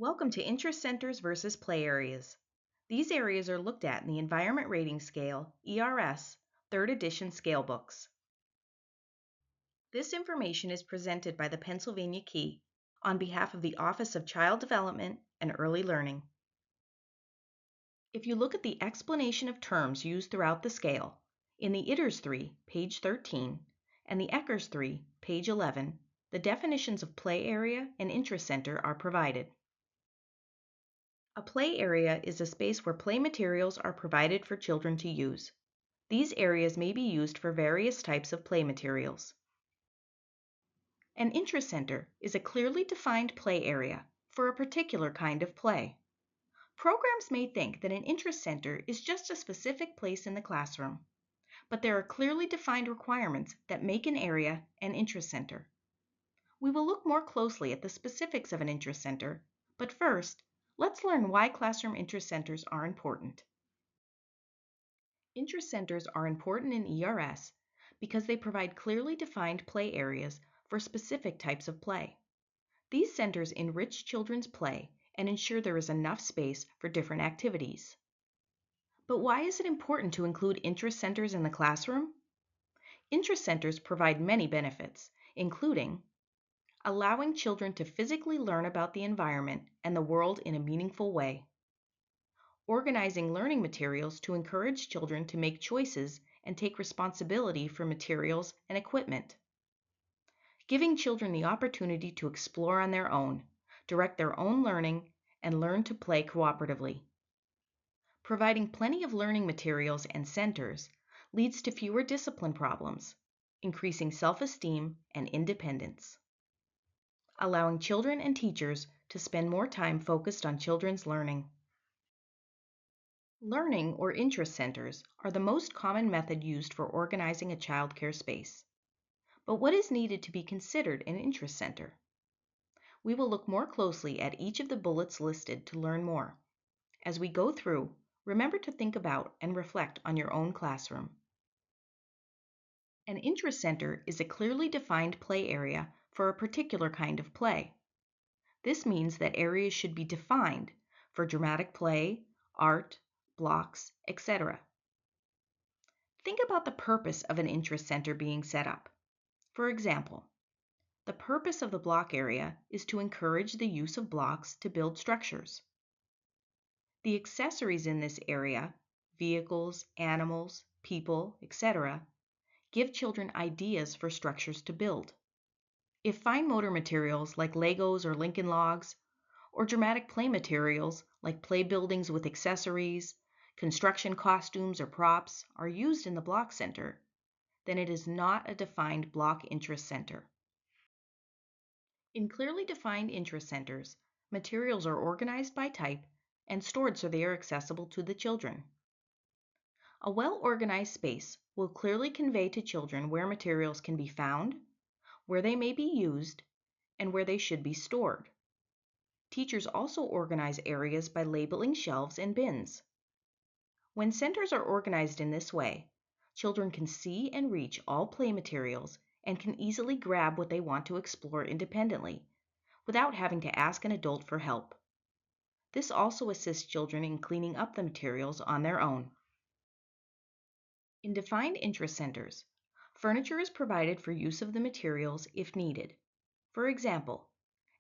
Welcome to interest centers versus play areas. These areas are looked at in the Environment Rating Scale, ERS, 3rd edition scale books. This information is presented by the Pennsylvania Key on behalf of the Office of Child Development and Early Learning. If you look at the explanation of terms used throughout the scale, in the ITERS 3, page 13, and the ECHRS 3, page 11, the definitions of play area and interest center are provided. A play area is a space where play materials are provided for children to use. These areas may be used for various types of play materials. An interest center is a clearly defined play area for a particular kind of play. Programs may think that an interest center is just a specific place in the classroom, but there are clearly defined requirements that make an area an interest center. We will look more closely at the specifics of an interest center, but first, let's learn why classroom interest centers are important. Interest centers are important in ERS because they provide clearly defined play areas for specific types of play. These centers enrich children's play and ensure there is enough space for different activities. But why is it important to include interest centers in the classroom? Interest centers provide many benefits, including allowing children to physically learn about the environment and the world in a meaningful way, organizing learning materials to encourage children to make choices and take responsibility for materials and equipment, giving children the opportunity to explore on their own, direct their own learning, and learn to play cooperatively. Providing plenty of learning materials and centers leads to fewer discipline problems, increasing self-esteem and independence. Allowing children and teachers to spend more time focused on children's learning. Learning or interest centers are the most common method used for organizing a childcare space. But what is needed to be considered an interest center? We will look more closely at each of the bullets listed to learn more. As we go through, remember to think about and reflect on your own classroom. An interest center is a clearly defined play area for a particular kind of play. This means that areas should be defined for dramatic play, art, blocks, etc. Think about the purpose of an interest center being set up. For example, the purpose of the block area is to encourage the use of blocks to build structures. The accessories in this area, vehicles, animals, people, etc., give children ideas for structures to build. If fine motor materials like Legos or Lincoln Logs, or dramatic play materials like play buildings with accessories, construction costumes or props are used in the block center, then it is not a defined block interest center. In clearly defined interest centers, materials are organized by type and stored so they are accessible to the children. A well-organized space will clearly convey to children where materials can be found, where they may be used, and where they should be stored. Teachers also organize areas by labeling shelves and bins. When centers are organized in this way, children can see and reach all play materials and can easily grab what they want to explore independently, without having to ask an adult for help. This also assists children in cleaning up the materials on their own. In defined interest centers, furniture is provided for use of the materials if needed. For example,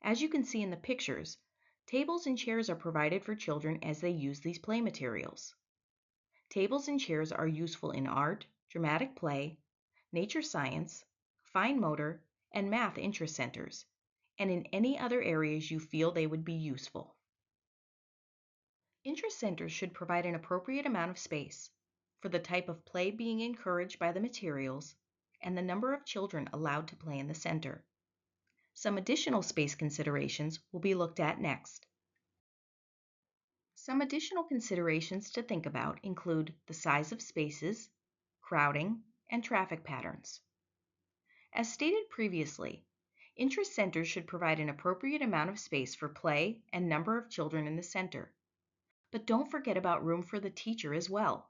as you can see in the pictures, tables and chairs are provided for children as they use these play materials. Tables and chairs are useful in art, dramatic play, nature science, fine motor, and math interest centers, and in any other areas you feel they would be useful. Interest centers should provide an appropriate amount of space for the type of play being encouraged by the materials and the number of children allowed to play in the center. Some additional space considerations will be looked at next. Some additional considerations to think about include the size of spaces, crowding, and traffic patterns. As stated previously, interest centers should provide an appropriate amount of space for play and number of children in the center. But don't forget about room for the teacher as well.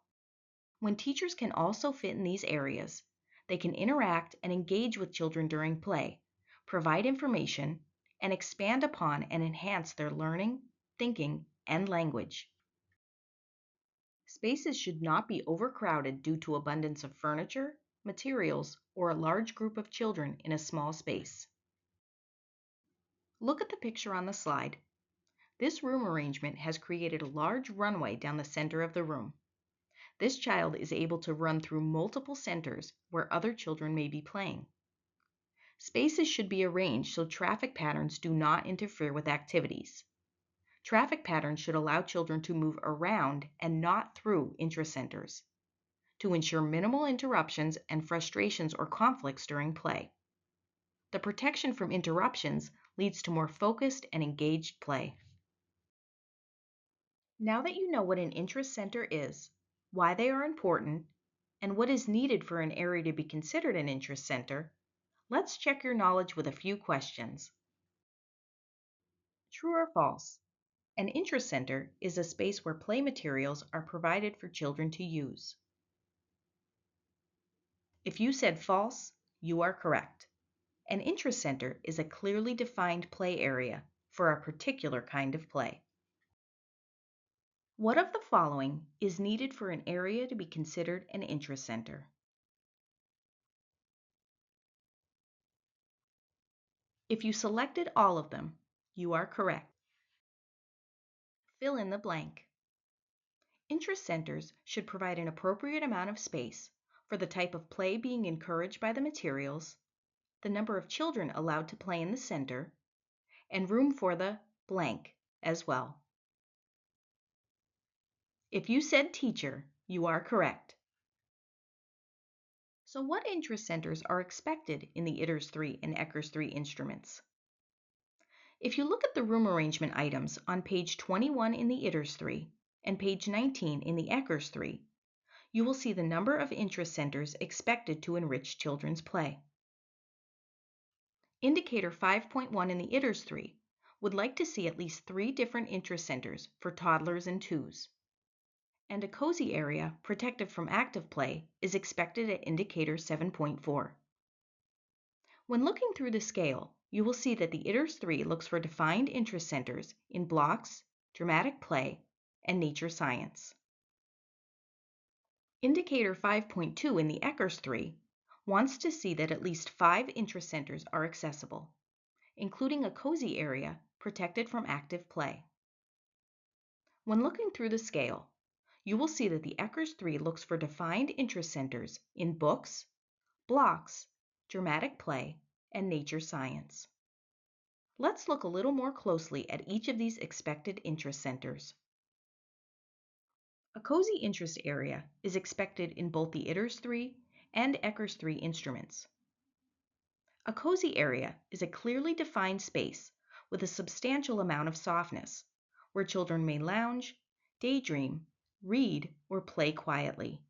When teachers can also fit in these areas, they can interact and engage with children during play, provide information, and expand upon and enhance their learning, thinking, and language. Spaces should not be overcrowded due to abundance of furniture, materials, or a large group of children in a small space. Look at the picture on the slide. This room arrangement has created a large runway down the center of the room. This child is able to run through multiple centers where other children may be playing. Spaces should be arranged so traffic patterns do not interfere with activities. Traffic patterns should allow children to move around and not through intracenters to ensure minimal interruptions and frustrations or conflicts during play. The protection from interruptions leads to more focused and engaged play. Now that you know what an intracenter is, why they are important, and what is needed for an area to be considered an intracenter, let's check your knowledge with a few questions. True or false? An intracenter is a space where play materials are provided for children to use. If you said false, you are correct. An intracenter is a clearly defined play area for a particular kind of play. What of the following is needed for an area to be considered an intracenter? If you selected all of them, you are correct. Fill in the blank. Intracenters should provide an appropriate amount of space for the type of play being encouraged by the materials, the number of children allowed to play in the center, and room for the blank as well. If you said teacher, you are correct. So what intracenters are expected in the ITERS 3 and ECHRS 3 instruments? If you look at the room arrangement items on page 21 in the ITERS 3 and page 19 in the ECHRS 3, you will see the number of intracenters expected to enrich children's play. Indicator 5.1 in the ITERS 3 would like to see at least 3 different intracenters for toddlers and twos. And a cozy area protected from active play is expected at indicator 7.4. When looking through the scale, you will see that the ITERS 3 looks for defined intracenters in blocks, dramatic play, and nature science. Indicator 5.2 in the ECHRS 3 wants to see that at least 5 intracenters are accessible, including a cozy area protected from active play. When looking through the scale, you will see that the ECHRS 3 looks for defined intracenters in books, blocks, dramatic play, and nature science. Let's look a little more closely at each of these expected intracenters. A cozy interest area is expected in both the ITERS 3 and ECHRS 3 instruments. A cozy area is a clearly defined space with a substantial amount of softness, where children may lounge, daydream, read, or play quietly.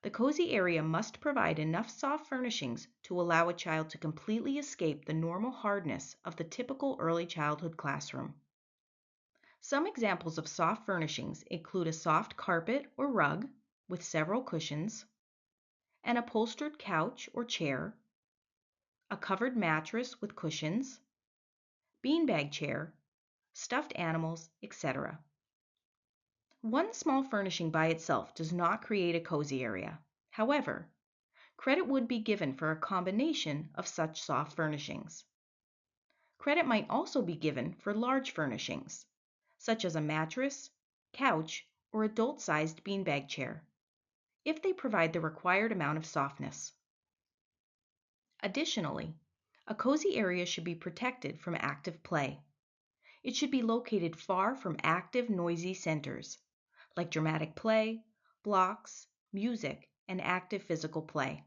The cozy area must provide enough soft furnishings to allow a child to completely escape the normal hardness of the typical early childhood classroom. Some examples of soft furnishings include a soft carpet or rug with several cushions, an upholstered couch or chair, a covered mattress with cushions, beanbag chair, stuffed animals, etc. One small furnishing by itself does not create a cozy area. However, credit would be given for a combination of such soft furnishings. Credit might also be given for large furnishings, such as a mattress, couch, or adult-sized beanbag chair, if they provide the required amount of softness. Additionally, a cozy area should be protected from active play. It should be located far from active, noisy centers, like dramatic play, blocks, music, and active physical play.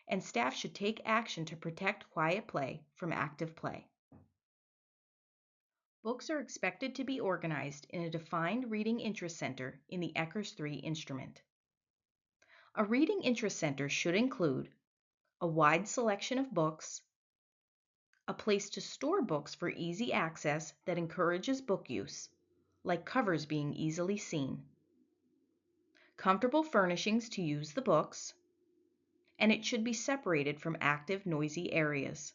And staff should take action to protect quiet play from active play. Books are expected to be organized in a defined reading intracenter in the ECHRS 3 instrument. A reading intracenter should include a wide selection of books, a place to store books for easy access that encourages book use, like covers being easily seen, comfortable furnishings to use the books, and it should be separated from active, noisy areas.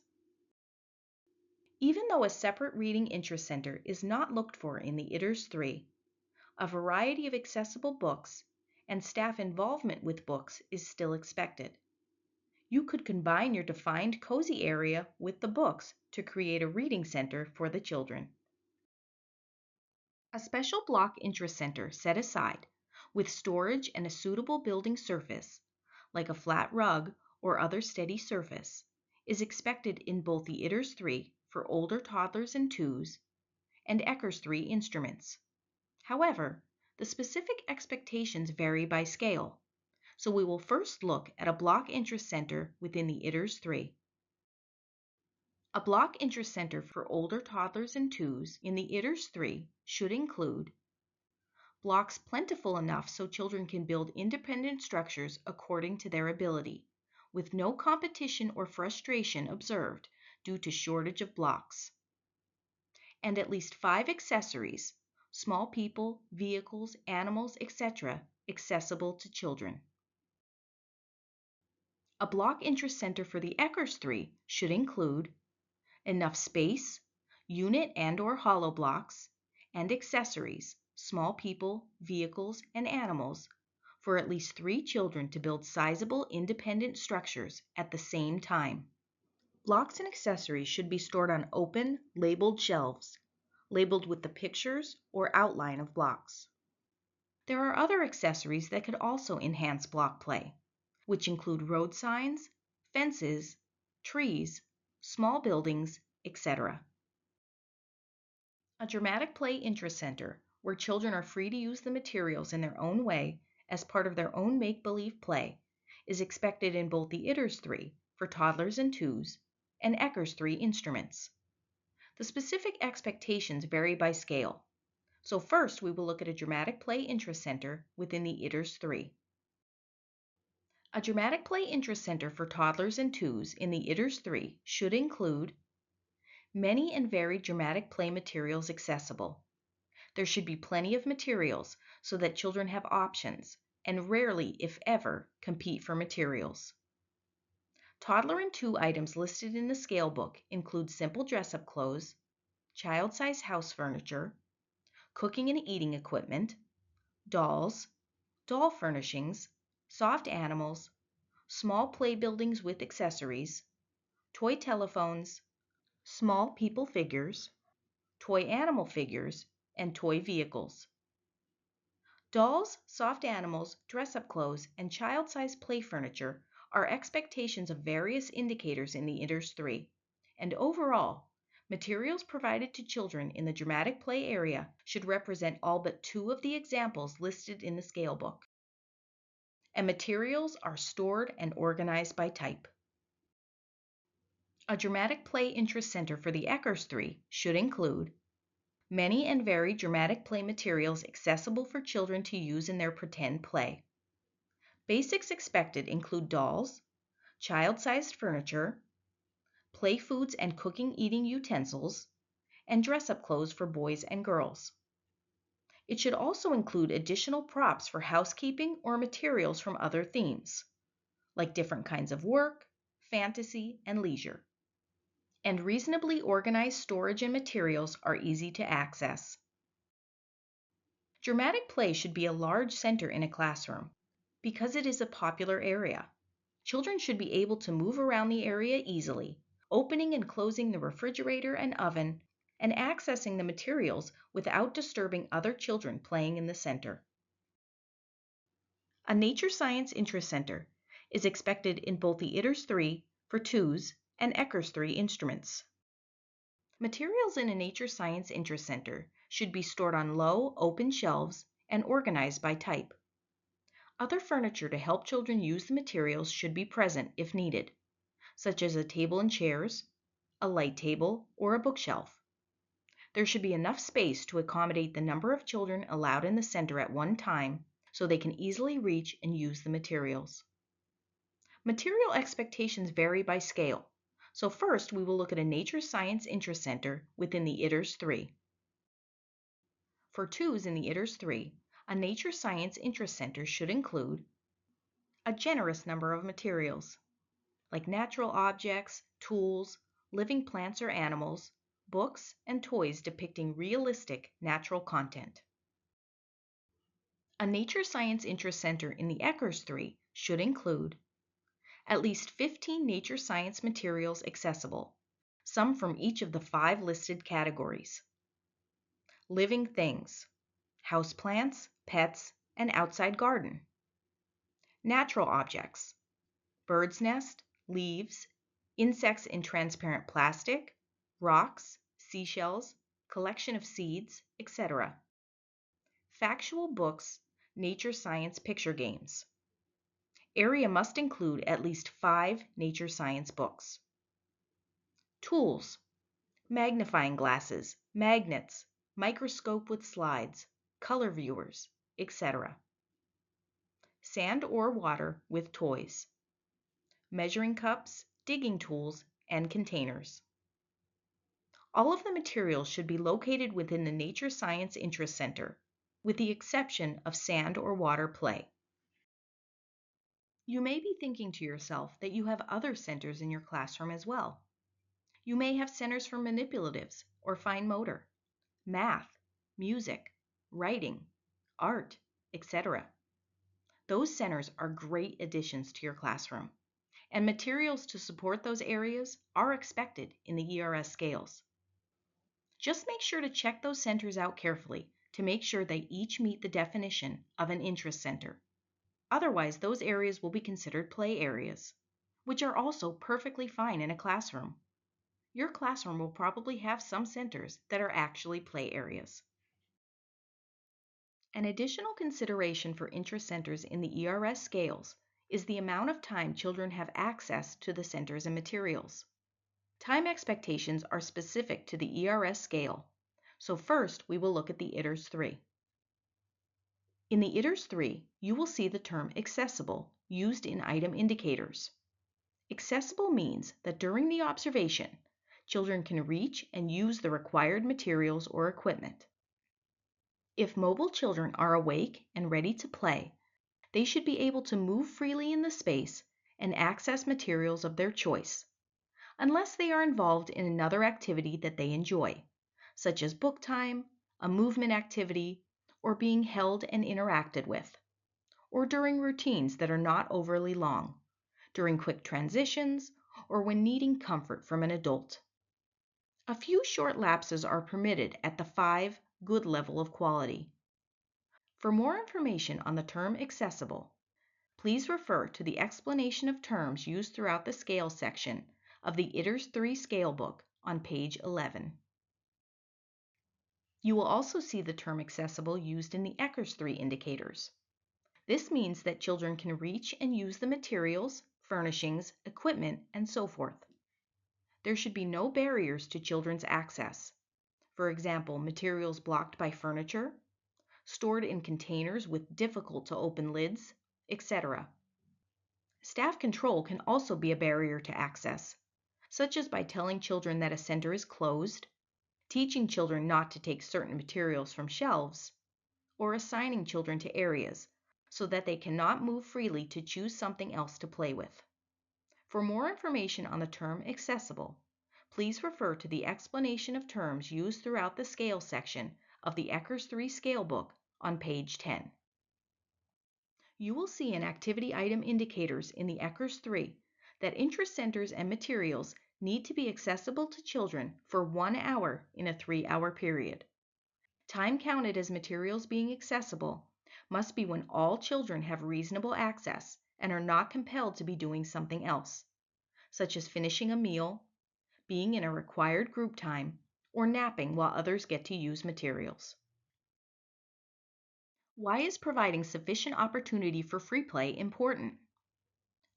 Even though a separate reading interest center is not looked for in the ITERS 3, a variety of accessible books and staff involvement with books is still expected. You could combine your defined cozy area with the books to create a reading center for the children. A special block interest center set aside with storage and a suitable building surface, like a flat rug or other steady surface, is expected in both the ITERS 3 for older toddlers and twos and ECHRS 3 instruments. However, the specific expectations vary by scale, so we will first look at a block interest center within the ITERS 3. A block interest center for older toddlers and twos in the ITERS 3 should include blocks plentiful enough so children can build independent structures according to their ability, with no competition or frustration observed due to shortage of blocks. And at least 5 accessories, small people, vehicles, animals, etc., accessible to children. A block interest center for the ECHRS 3 should include enough space, unit and/or hollow blocks, and accessories, small people, vehicles, and animals, for at least 3 children to build sizable independent structures at the same time. Blocks and accessories should be stored on open, labeled shelves, labeled with the pictures or outline of blocks. There are other accessories that could also enhance block play, which include road signs, fences, trees, small buildings, etc. A dramatic play interest center, where children are free to use the materials in their own way as part of their own make-believe play, is expected in both the ITERS 3 for toddlers and twos and ECHRS 3 instruments. The specific expectations vary by scale, so first we will look at a dramatic play interest center within the ITERS 3. A dramatic play interest center for toddlers and twos in the ITERS 3 should include many and varied dramatic play materials accessible. There should be plenty of materials so that children have options and rarely, if ever, compete for materials. Toddler and two items listed in the scale book include simple dress-up clothes, child-size house furniture, cooking and eating equipment, dolls, doll furnishings, soft animals, small play buildings with accessories, toy telephones, small people figures, toy animal figures, and toy vehicles. Dolls, soft animals, dress-up clothes, and child-sized play furniture are expectations of various indicators in the ITERS 3, and overall, materials provided to children in the dramatic play area should represent all but 2 of the examples listed in the scale book. And materials are stored and organized by type. A dramatic play interest center for the ECHRS 3 should include many and varied dramatic play materials accessible for children to use in their pretend play. Basics expected include dolls, child-sized furniture, play foods and cooking-eating utensils, and dress-up clothes for boys and girls. It should also include additional props for housekeeping or materials from other themes, like different kinds of work, fantasy, and leisure. And reasonably organized storage and materials are easy to access. Dramatic play should be a large center in a classroom because it is a popular area. Children should be able to move around the area easily, opening and closing the refrigerator and oven, and accessing the materials without disturbing other children playing in the center. A Nature Science Interest Center is expected in both the ITERS 3 for twos and ECHRS 3 instruments. Materials in a Nature Science Interest Center should be stored on low, open shelves and organized by type. Other furniture to help children use the materials should be present if needed, such as a table and chairs, a light table, or a bookshelf. There should be enough space to accommodate the number of children allowed in the center at one time so they can easily reach and use the materials. Material expectations vary by scale, so first we will look at a Nature Science Interest Center within the ITERS 3. For twos in the ITERS 3, a Nature Science Interest Center should include a generous number of materials, like natural objects, tools, living plants or animals, books, and toys depicting realistic natural content. A nature science interest center in the ECHRS 3 should include at least 15 nature science materials accessible, some from each of the 5 listed categories. Living things, houseplants, pets, and outside garden. Natural objects, bird's nest, leaves, insects in transparent plastic, rocks, seashells, collection of seeds, etc. Factual books, nature science picture games. Area must include at least 5 nature science books. Tools, magnifying glasses, magnets, microscope with slides, color viewers, etc. Sand or water with toys. Measuring cups, digging tools, and containers. All of the materials should be located within the Nature Science Interest Center, with the exception of sand or water play. You may be thinking to yourself that you have other centers in your classroom as well. You may have centers for manipulatives or fine motor, math, music, writing, art, etc. Those centers are great additions to your classroom, and materials to support those areas are expected in the ERS scales. Just make sure to check those centers out carefully to make sure they each meet the definition of an interest center. Otherwise, those areas will be considered play areas, which are also perfectly fine in a classroom. Your classroom will probably have some centers that are actually play areas. An additional consideration for interest centers in the ERS scales is the amount of time children have access to the centers and materials. Time expectations are specific to the ERS scale, so first we will look at the ITERS 3. In the ITERS 3, you will see the term accessible used in item indicators. Accessible means that during the observation, children can reach and use the required materials or equipment. If mobile children are awake and ready to play, they should be able to move freely in the space and access materials of their choice, unless they are involved in another activity that they enjoy, such as book time, a movement activity, or being held and interacted with, or during routines that are not overly long, during quick transitions, or when needing comfort from an adult. A few short lapses are permitted at the 5 good level of quality. For more information on the term accessible, please refer to the explanation of terms used throughout the scale section of the ITERS 3 scale book on page 11. You will also see the term accessible used in the ECHRS 3 indicators. This means that children can reach and use the materials, furnishings, equipment, and so forth. There should be no barriers to children's access. For example, materials blocked by furniture, stored in containers with difficult to open lids, etc. Staff control can also be a barrier to access, such as by telling children that a center is closed, teaching children not to take certain materials from shelves, or assigning children to areas so that they cannot move freely to choose something else to play with. For more information on the term accessible, please refer to the explanation of terms used throughout the scale section of the ECHRS 3 scale book on page 10. You will see in activity item indicators in the ECHRS 3 that interest centers and materials need to be accessible to children for 1 hour in a 3-hour period. Time counted as materials being accessible must be when all children have reasonable access and are not compelled to be doing something else, such as finishing a meal, being in a required group time, or napping while others get to use materials. Why is providing sufficient opportunity for free play important?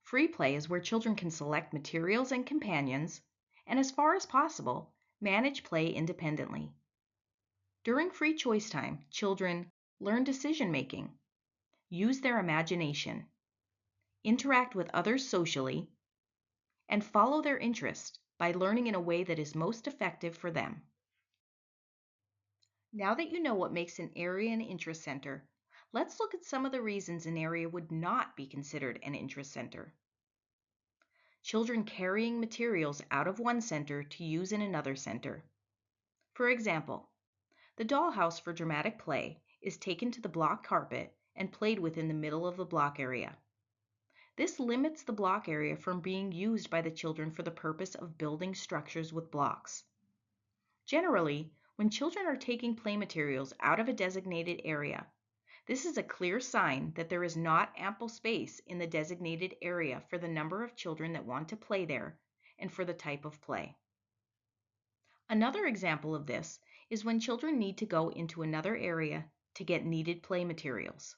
Free play is where children can select materials and companions, and as far as possible, manage play independently. During free choice time, children learn decision making, use their imagination, interact with others socially, and follow their interest by learning in a way that is most effective for them. Now that you know what makes an area an interest center, let's look at some of the reasons an area would not be considered an interest center. Children carrying materials out of one center to use in another center. For example, the dollhouse for dramatic play is taken to the block carpet and played with in the middle of the block area. This limits the block area from being used by the children for the purpose of building structures with blocks. Generally, when children are taking play materials out of a designated area, this is a clear sign that there is not ample space in the designated area for the number of children that want to play there and for the type of play. Another example of this is when children need to go into another area to get needed play materials.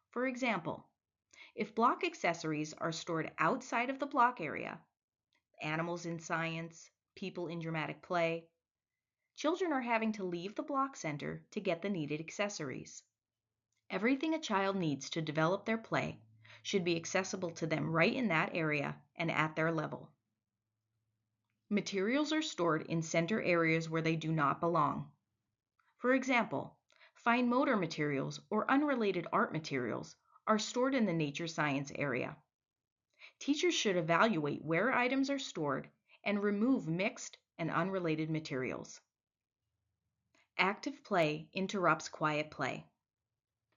For example, if block accessories are stored outside of the block area, animals in science, people in dramatic play, children are having to leave the block center to get the needed accessories. Everything a child needs to develop their play should be accessible to them right in that area and at their level. Materials are stored in center areas where they do not belong. For example, fine motor materials or unrelated art materials are stored in the nature science area. Teachers should evaluate where items are stored and remove mixed and unrelated materials. Active play interrupts quiet play.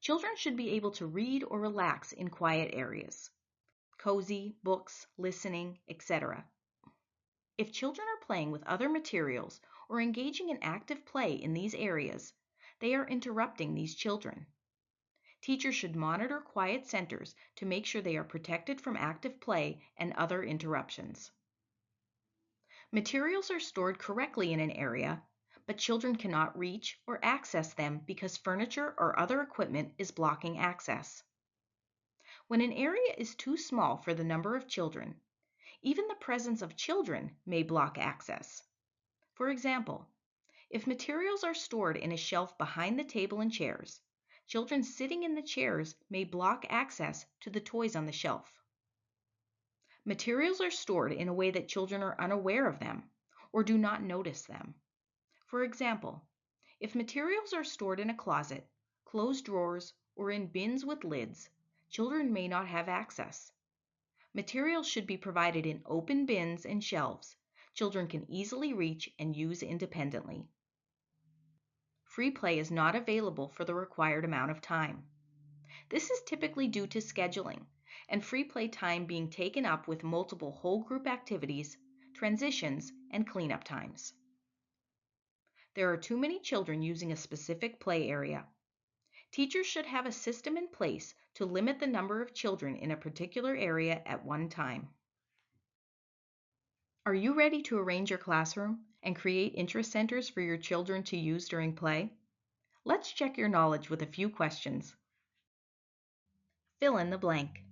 Children should be able to read or relax in quiet areas, cozy, books, listening, etc. If children are playing with other materials or engaging in active play in these areas, they are interrupting these children. Teachers should monitor quiet centers to make sure they are protected from active play and other interruptions. Materials are stored correctly in an area, but children cannot reach or access them because furniture or other equipment is blocking access. When an area is too small for the number of children, even the presence of children may block access. For example, if materials are stored in a shelf behind the table and chairs, children sitting in the chairs may block access to the toys on the shelf. Materials are stored in a way that children are unaware of them or do not notice them. For example, if materials are stored in a closet, closed drawers, or in bins with lids, children may not have access. Materials should be provided in open bins and shelves children can easily reach and use independently. Free play is not available for the required amount of time. This is typically due to scheduling and free play time being taken up with multiple whole group activities, transitions, and cleanup times. There are too many children using a specific play area. Teachers should have a system in place to limit the number of children in a particular area at one time. Are you ready to arrange your classroom and create interest centers for your children to use during play? Let's check your knowledge with a few questions. Fill in the blank.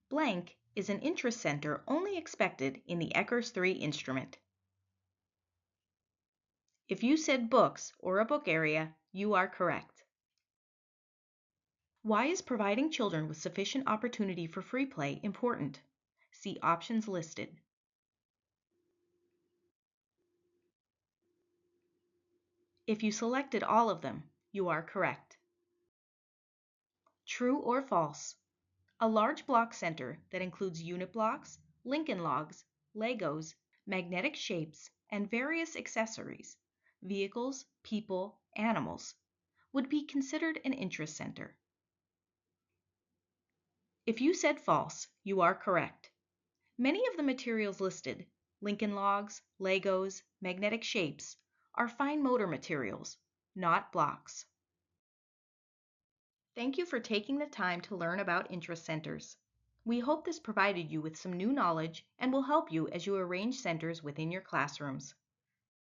Blank is an interest center only expected in the Eckers 3 instrument. If you said books or a book area, you are correct. Why is providing children with sufficient opportunity for free play important? See options listed. If you selected all of them, you are correct. True or false? A large block center that includes unit blocks, Lincoln logs, Legos, magnetic shapes, and various accessories, vehicles, people, animals, would be considered an interest center. If you said false, you are correct. Many of the materials listed, Lincoln logs, Legos, magnetic shapes, are fine motor materials, not blocks. Thank you for taking the time to learn about interest centers. We hope this provided you with some new knowledge and will help you as you arrange centers within your classrooms.